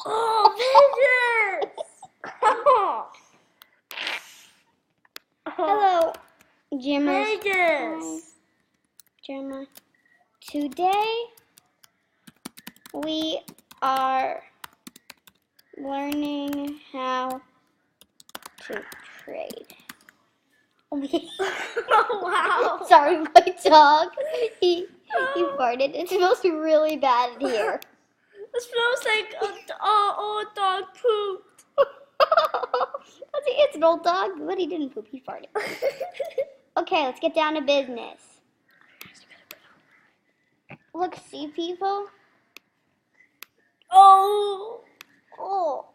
Oh, Vegas! Hello, Jeremiah. Vegas! Jeremiah. Today we are learning how to trade. Oh, wow. Sorry, my dog. He farted. It smells really bad in here. It smells like a dog pooped. It's an old dog, but he didn't poop. He farted. Okay, let's get down to business. Look, see people? Oh. Oh.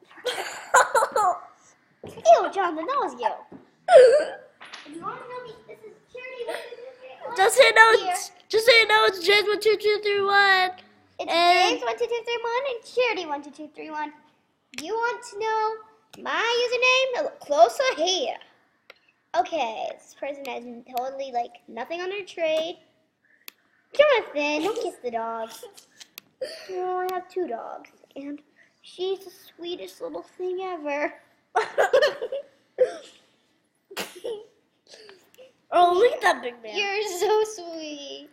Ew, Jonathan, that was you. You want to know this is charity? Just so you know, it's James 1 2 3 3 1. It's James 1 2 2 3 1 and Charity 1 2 2 3 1. You want to know my username? Look closer here. Okay, this person has totally nothing on their trade. Jonathan, don't kiss the dog. Oh, I have 2 dogs, and she's the sweetest little thing ever. Oh, look at that big man. You're so sweet.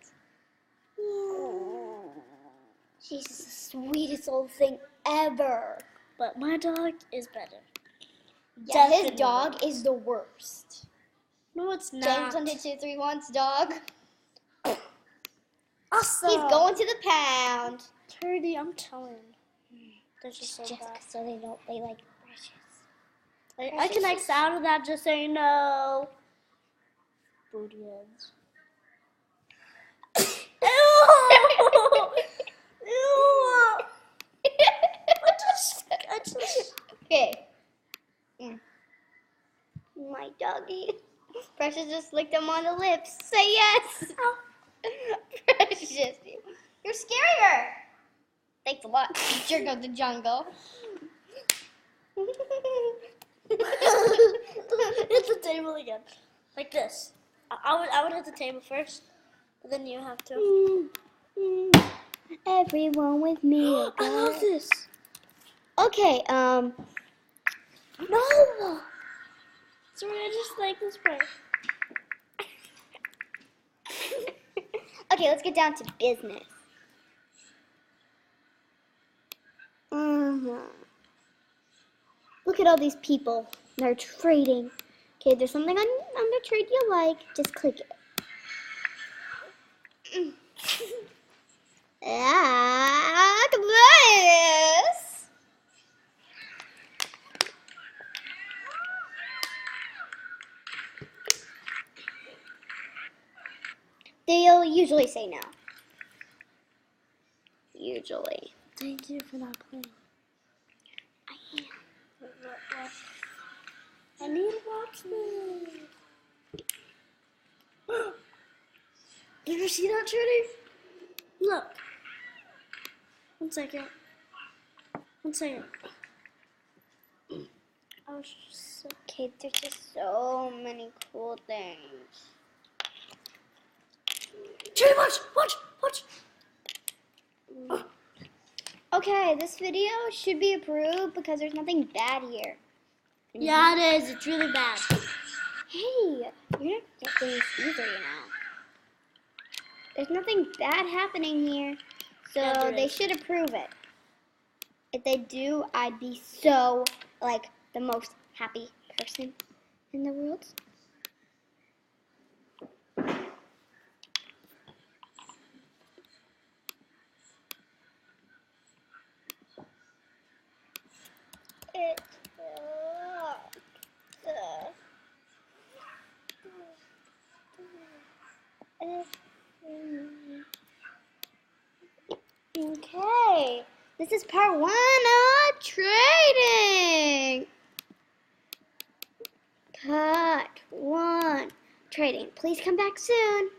She's the sweetest little thing ever. But my dog is better. Yeah, Definitely. his dog is the worst. No, it's James not. 1 2 3 1's dog. Awesome. He's going to the pound. Turdy, I'm telling. They're just so Just bad. so they like brushes. I can X out of that just so you know. Booty ends. Ew! Ew! I just. Okay. My doggy. Precious just licked him on the lips. Say yes. Precious, you're scarier. Thanks a lot. Jerk of the jungle. Hit the table again, like this. I would hit the table first, but then you have to. Everyone with me. I love this. Okay. No. Sorry, I just like this part. Okay, let's get down to business. Look at all these people. They're trading. Okay, there's something on the trade you like. Just click it. Look at this. They'll usually say no. Usually. Thank you for not playing. I am. What? I need to watch this. Did you see that, Trudy? Look. 1 second. 1 second. I was just so... Okay, there's just so many cool things. Trudy, watch! Okay, this video should be approved because there's nothing bad here. Yeah, it is. It's really bad. Hey, you're not getting this easily now. There's nothing bad happening here, so Yeah, there they is. should approve it. If they do, I'd be so, the most happy person in the world. Okay, this is part 1 of trading. Part 1, trading. Please come back soon.